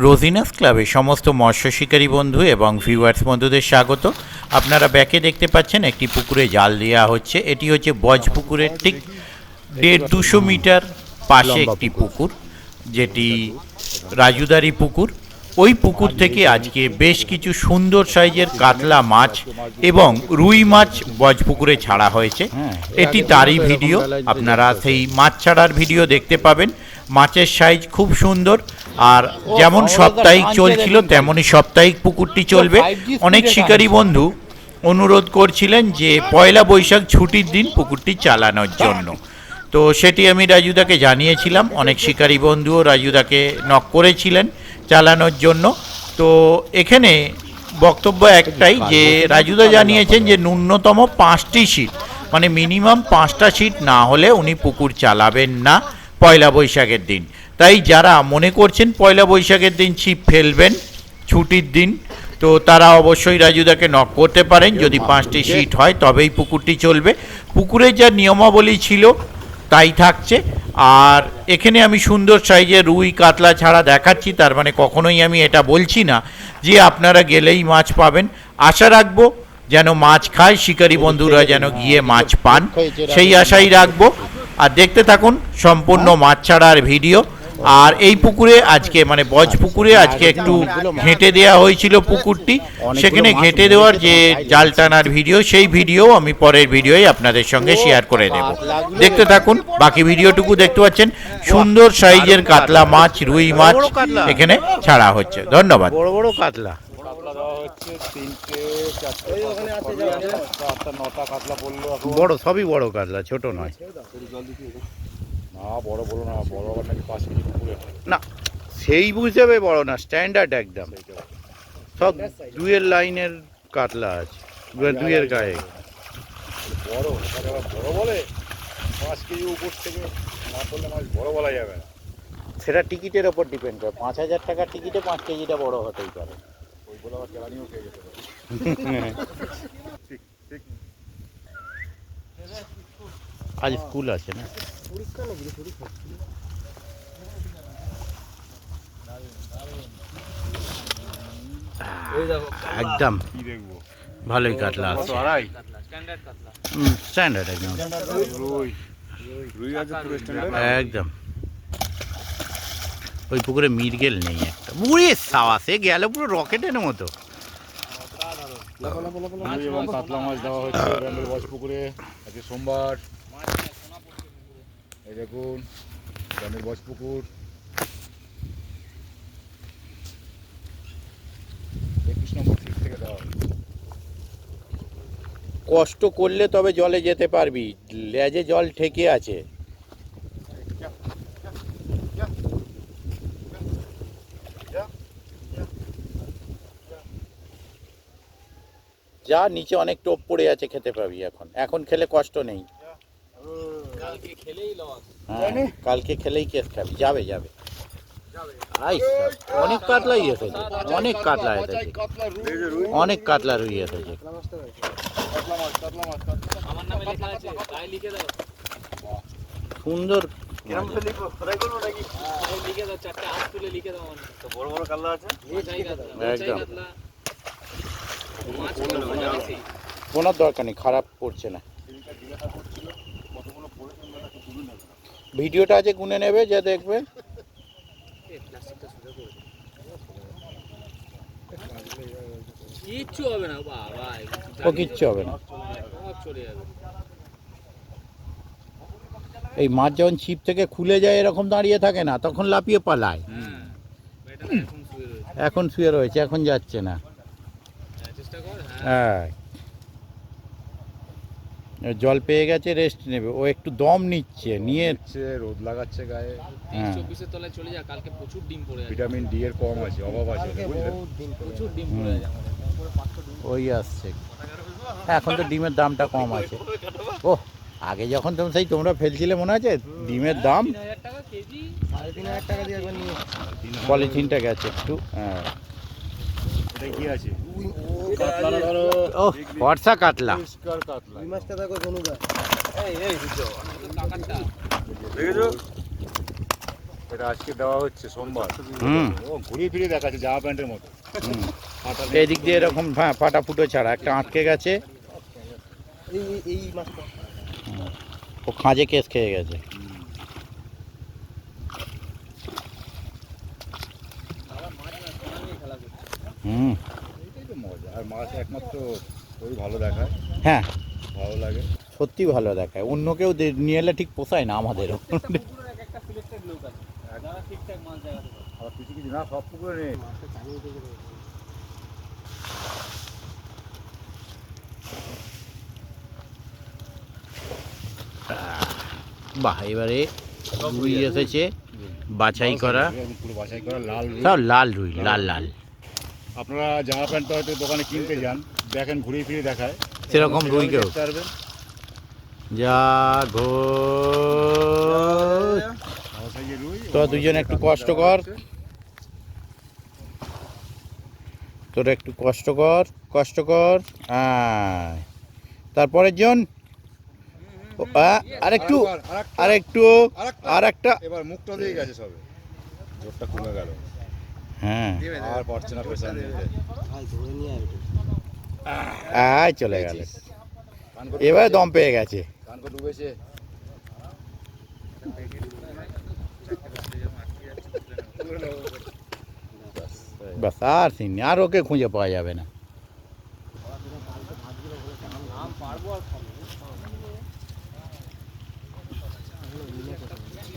রোজিনাস ক্লাবে সমস্ত মৎস্য শিকারী বন্ধু এবং ভিউয়ার্স বন্ধুদের স্বাগত। আপনারা ব্যাকে দেখতে পাচ্ছেন একটি পুকুরে জাল দেওয়া হচ্ছে। এটি হচ্ছে বজ পুকুরের ঠিক 150-200 মিটার পাশে একটি পুকুর, যেটি রাজুদারি পুকুর। ওই পুকুর থেকে আজকে বেশ কিছু সুন্দর সাইজের কাতলা মাছ এবং রুই মাছ বজ পুকুরে ছাড়া হয়েছে। এটি তারই ভিডিও, আপনারা সেই মাছ ছাড়ার ভিডিও দেখতে পাবেন। মাছের সাইজ খুব সুন্দর, আর যেমন সাপ্তাহিক চলছিল তেমনই সাপ্তাহিক পুকুরটি চলবে। অনেক শিকারী বন্ধু অনুরোধ করছিলেন যে পয়লা বৈশাখ ছুটির দিন পুকুরটি চালানোর জন্য, তো সেটি আমি রাজুদাকে জানিয়েছিলাম। অনেক শিকারী বন্ধুও রাজুদাকে নক করেছিলেন চালানোর জন্য। তো এখানে বক্তব্য একটাই যে রাজুদা জানিয়েছেন যে ন্যূনতম 5টি সিট, মানে মিনিমাম 5টা সিট না হলে উনি পুকুর চালাবেন না পয়লা বৈশাখের দিন। তাই যারা মনে করছেন পয়লা বৈশাখের দিন ছিপ ফেলবেন ছুটির দিন, তো তারা অবশ্যই রাজুদাকে নক করতে পারেন। যদি 5টি সিট হয় তবেই পুকুরটি চলবে। পুকুরের যা নিয়মাবলী ছিল তাই থাকছে। আর এখানে আমি সুন্দর সাইজের রুই কাতলা ছাড়া দেখাচ্ছি, তার মানে কখনোই আমি এটা বলছি না যে আপনারা গেলেই মাছ পাবেন। আশা রাখবো যেন মাছ খায় শিকারী বন্ধুরা, যেন গিয়ে মাছ পান, সেই আশাই রাখবো। আর দেখতে থাকুন সম্পূর্ণ মাছ ছাড়ার ভিডিও। আর এই পুকুরে আজকে, মানে বজ পুকুরে আজকে একটু ঘেঁটে দেওয়া হয়েছিল পুকুরটি, সেখানে ঘেঁটে দেওয়ার যে জাল টানার ভিডিও, সেই ভিডিও আমি পরের ভিডিওই আপনাদের সঙ্গে শেয়ার করে দেব। দেখতে থাকুন, বাকি ভিডিওটুকু দেখতে পাচ্ছেন। সুন্দর সাইজের কাতলা মাছ, রুই মাছ এখানে ছাড়া হচ্ছে। ধন্যবাদ। বড় বড় কাতলা বড়, সবই বড় কাতলা, ছোট নয়। না বড় বলো না, বড় আবার নাকি 5 কেজি পুকুরে না, সেই হিসেবে বড় না, স্ট্যান্ডার্ড একদম। সব দুইয়ের লাইনের কাতলা আছে, দুইয়ের গায়ে। বড় বড় বলে 5 কেজি উপর থেকে না করলে মাছ বড় বলা যাবে না। সেটা টিকিটের ওপর ডিপেন্ড করে। 5,000 টাকার টিকিটে 5 কেজিটা বড় হতেই পারে। ওই বলে আবার কেরানিও খেয়ে যেতে পারে। ঠিক ঠিক। আজ স্কুল আছে না? একদম কি দেখবো, ভালোই কাতলা আছে, স্ট্যান্ডার্ড একদম, রুই রুই আছে পুরো স্ট্যান্ডার্ড একদম। ওই পুকুরে মিরগেল নেই একটা, বুড়ি সাওয়াসে গেল পুরো রকেটের মতো। রুই এবং কাতলা মাছ দেওয়া হচ্ছে ব্যান্ডেল বজ পুকুরে আজকে সোমবার। এই দেখুন ব্যান্ডেল বজ পুকুর, 21 নম্বর সিট থেকে দেওয়া হচ্ছে। কষ্ট করলে তবে জলে যেতে পারবি, লেজে জল ঠেকে আছে। যা নিচে অনেক টোপ পড়ে আছে, খেতে পাবি এখন। এখন খেলে কষ্ট নেই, হ্যাঁ, কালকে খেলেই কেস খাবি। যাবে যাবে। অনেক কাতলাই এসেছে, অনেক কাতলা এসেছে, অনেক কাতলা রুই এসেছে। সুন্দর। একদম কোনো দরকার নেই, খারাপ পড়ছে না। ভিডিওটা আজকে গুনে নেবে, যে দেখবে। কিচ্ছু হবে না বাবা, ও কিচ্ছু হবে না। এই মাছ যখন ছিপ থেকে খুলে যায় এরকম দাঁড়িয়ে থাকে না, তখন লাফিয়ে পালায়। এখন শুয়ে রয়েছে, এখন যাচ্ছে না। হ্যাঁ, জল পেয়ে গেছে, রেস্ট নেবে। ও একটু দম নিচ্ছে, নিয়ে রোদ লাগাচ্ছে গায়ে। 24-এর তলায় চলে যা, কালকে প্রচুর ডিম পড়ে আছে। ভিটামিন ডি এর কম আছে, অভাব আছে, প্রচুর ডিম পড়ে আছে। ওই আসছে। এখন তো ডিমের দামটা কম আছে। ও আগে যখন তোমরা ফেলছিলে মনে আছে, ডিমের দাম 3,000 টাকা কেজি, 3,500 টাকা দিয়ে একবার নিয়ে। পলিথিনটা গেছে একটু। হ্যাঁ, এটা কি আছে? ও ফর্সা কাতলা। এই মাছটা দেখো ধনুদা। দেখেছো? এটা আজকে দেওয়া হচ্ছে সোমবার। হুম। ও ঘুরিয়ে ফিরিয়ে দেখাচ্ছে জামা প্যান্টের মতো। হুম। ফাটা এদিক দিয়ে এরকম ফাটা ফুটো ছাড়া একটা আটকে গেছে, এই মাছটা ও খাঁজে কেস খেয়ে গেছে। হুম। এটাই তো মজা। আর মাছ একমাত্র ওই ভালো দেখায়, হ্যাঁ, ভালো লাগে। সত্যি ভালো দেখায়। অন্য কেউ নিয়ে এলে ঠিক পোষায় না আমাদেরও। পুকুরের এক একটা সিলেক্টেড লোক আছে যারা ঠিকঠাক মাছ জায়গাতে পারে। আবার কিছু কিছু না, সব পুকুরে নেই। বাহ, এবারে রুই এসেছে বাছাই করা, একদম পুরো বাছাই করা লাল রুই। সব লাল রুই, লাল লাল। আপনারা জামা প্যান্ট তো হয়তো দোকানে কিনতে যান, দেখেন ঘুরিয়ে ফিরিয়ে দেখায়, সেরকম রুইকেও দেখতে পারবেন। যা ঘো। ভালো সাইজের রুই। তো দুজনে একটু কষ্ট কর, তোর একটু কষ্ট কর, কষ্ট কর। তারপরের জন আরেকটু, আরেকটু, আর একটা। এবার মুখটা দিয়ে গেছে সবে, জোরটা কমে গেল, হ্যাঁ, আর পারছে না প্রেশার নিতে। ভাই ধরে নিয়ে আয় আয় চলে গেল। কানকো এবার দম পেয়ে গেছে। কানকো ডুবেছে। বাস, আর সিন নেই, আর ওকে খুঁজে পাওয়া যাবে না।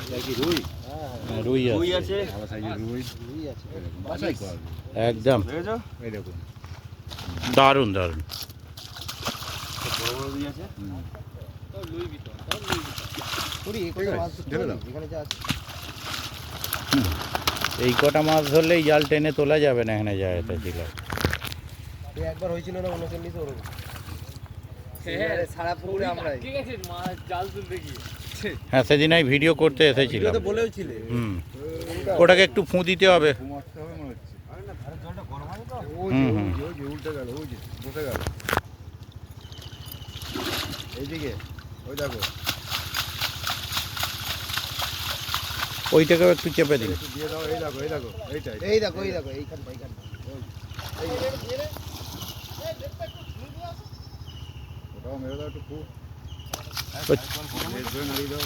এটা কি রুই? রুই আছে, ভালো সাইজের রুই। রুই আছে বাছাই করা রুই। একদম এই দেখুন। দারুণ দারুণ। পুরি এই ঠিক কটা আছে, মাছ ধরতে ঢেলে হবে, দাও। এখানে যা আছে এই কটা মাছ ধরলেই জাল টেনে তোলা যাবে না, এখানে যায় এটা ছিল। এই একবার হয়েছিল না 39 ওরকম হ্যাঁ, সারা পুকুরে আমরাই ঠিক আছে মাছ জাল তুলতে গিয়ে হ্যাঁ, সেদিন আমি ভিডিও করতে এসেছিলাম। তো বলেও ছিলে হুম, ওটাকে একটু ফুঁ দিতে হবে। ঘুমাতে হবে মনে হচ্ছে। জলটা গরম আছে তো ওই যে, হুম, হুম। ওই যে উল্টে গেল, ওই যে বসে গেল। এইদিকে, ওই দেখো। ওইটাকেও একটু চেপে দিন। একটু দিয়ে দাও, এই দেখো, এই দেখো, এইটাই। এই দেখো এইখানটা ওটাও মেরে দাও একটু খুব। ওই- ধরে নাড়িয়ে দাও।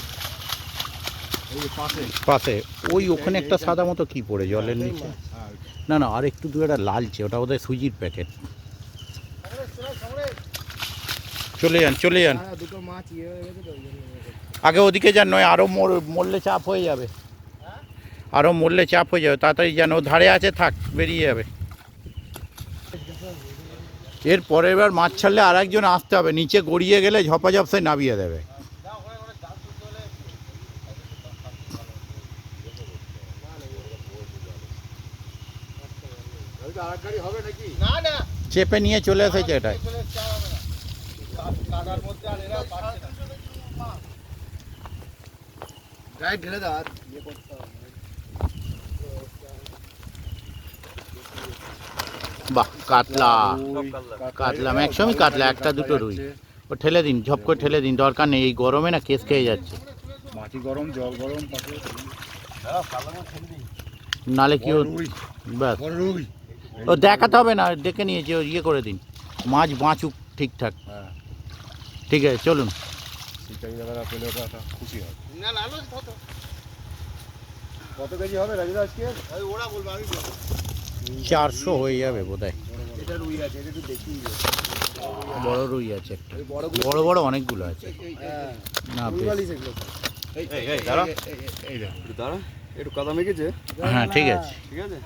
এই যে পাশে। পাশে ওই ওখানে একটা সাদা মতো কি পড়ে জলের নিচে। হ্যাঁ, না না, আর একটু দূরে একটা লালচে, ওটা বোধহয় সুজির প্যাকেট। চলে যান, চলে যান। দুটো মাছ ইয়ে হয়ে গেছে তো ওই জন্য আগে ওদিকে যান, নয় আরও মরলে চাপ হয়ে যাবে, আরও মরলে চাপ হয়ে যাবে। তাড়াতাড়ি যান, ও ধারে আছে, থাক, বেরিয়ে যাবে। এর পরের বার মাছ ছাড়লে আর একজন আসতে হবে, নিচে গড়িয়ে গেলে ঝপাঝপসে নামিয়ে দেবে। ওইটা আরেক গাড়ি হবে নাকি? চেপে নিয়ে চলে এসেছে এটাই। গায়ে ঢেলে দাও আর ইয়ে করতে হবে বাহ, কাতলা, রুই, কাতলা, একসঙ্গে কাতলা, একটা দুটো রুই। ও ঠেলে দিন, ঝপ করে ঠেলে দিন, দরকার নেই, এই গরমে না কেস খেয়ে যাচ্ছে। মাটি গরম, জল গরম, পাশে নালে কি ও, বড় রুই, ব্যাস। বড় রুই। ও দেখাতে হবে না, দেখে নিয়েছে, ও ইয়ে করে দিন, মাছ বাঁচুক ঠিকঠাক। হ্যাঁ, ঠিক আছে, চলুন। শিকারি দাদারা পেলে ওটা একটা খুশি হয়। কত কেজি হবে রাজুদা আজকে? 400 হয়ে যাবে বোধ হয়। এটা রুই আছে এটা একটু দেখি বড় রুই আছে একটা, বড় বড় অনেকগুলো আছে। হ্যাঁ না রুই বেশ। বালি সেগুলো দাঁড়া। একটু কাদা মেখেছে হ্যাঁ, ঠিক আছে, ঠিক আছে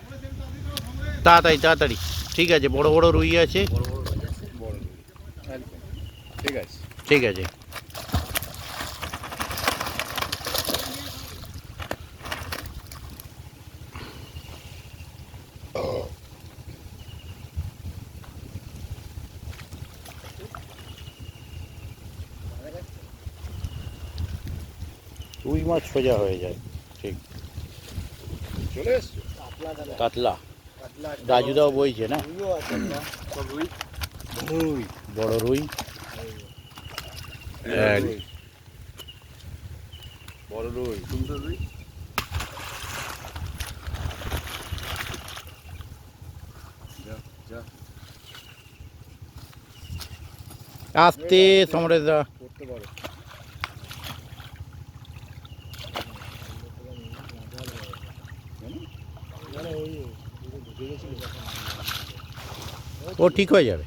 তাড়াতাড়ি তাড়াতাড়ি। ঠিক আছে, বড় বড় রুই আছে, বড় রুই, একদম। ঠিক আছে। ঠিক আছে। রুই মাছ সোজা হয়ে যায়, ঠিক। চলে এসছো? কাতলা, রাজুদাও বইছে না, রুইও আছে না সব রুই রুই, বড় রুই। এক, বড় রুই। সুন্দর রুই আস্তে সমরেশ দা। করতে পারো। ও ঠিক হয়ে যাবে।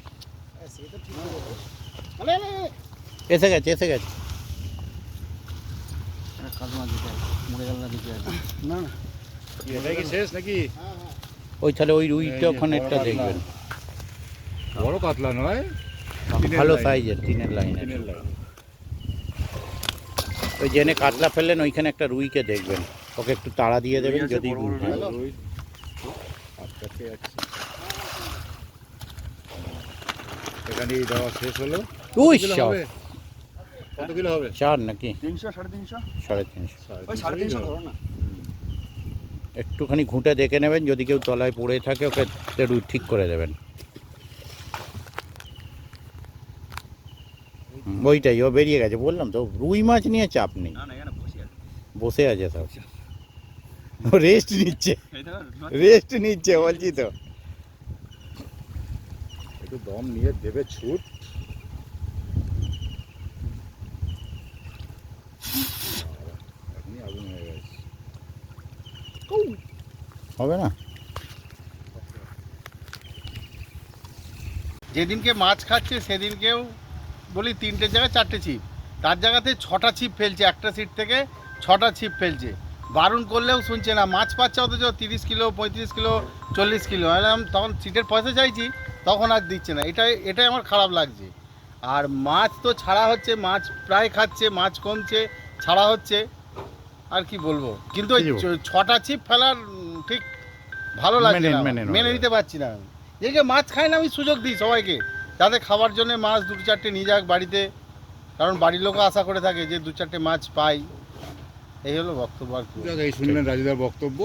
এসে গেছে এসে গেছে। না কি এটাই কি শেষ নাকি? ওই তাহলে ওই রুইটা ওখানে একটা দেখবেন, বড় কাতলা নয়, ভালো সাইজের 3 লাইনের। তিনের লাইন। ওই জেনে কাতলা ফেললেন ওইখানে একটা রুইকে দেখবেন, ওকে একটু তাড়া দিয়ে দেবেন রুই আছে, যদি বড় বড় উঠে। রুই। আটকাতে যাচ্ছে। এখানে দেওয়া শেষ হলো। উই কত কিলো সব হবে? কত কিলো হবে? 4 নাকি 300 350 350? ওই 350 ধরো না। একটুখানি ঘুঁটে দেখে নেবেন, যদি কেউ তলায় পড়ে থাকে ওকে একটু ঠিক করে দেবেন। ওইটাই, ও বেরিয়ে গেছে, বললাম তো রুই মাছ নিয়ে চাপ নেই, না না এখানে বসে আছে। বসে আছে সব, ও রেস্ট নিচ্ছে, রেস্ট নিচ্ছে বলছি তো। একটু দম নিয়ে দেবে ছুট। এখনই আগুন হয়ে গেছে। হবে না? যেদিনকে মাছ খাচ্ছে সেদিনকেও বলি 3টে জায়গায় 4টে ছিপ, তার জায়গাতে 6টা ছিপ ফেলছে, একটা সিট থেকে 6টা ছিপ ফেলছে। বারণ করলেও শুনছে না, মাছ পাচ্ছে অথচ 30 কিলো 35 কিলো 40 কিলো। তখন সিটের পয়সা চাইছি, তখন আর দিচ্ছে না। এটাই আমার খারাপ লাগছে। আর মাছ তো ছাড়া হচ্ছে, মাছ প্রায় খাচ্ছে, মাছ কমছে, ছাড়া হচ্ছে, আর কি বলবো। কিন্তু ওই কি বলবো? 6টা ছিপ ফেলার ঠিক ভালো লাগছে না, মেনে নিতে পারছি না। যে মাছ খায় না আমি সুযোগ দিই সবাইকে, যাতে খাবার জন্য মাছ 2-4টে নিয়ে যাক বাড়িতে, কারণ বাড়ির লোকও আশা করে থাকে যে 2-4টে মাছ পাই। এই হলো বক্তব্য আর কি। এই শুনলেন রাজুদার বক্তব্য।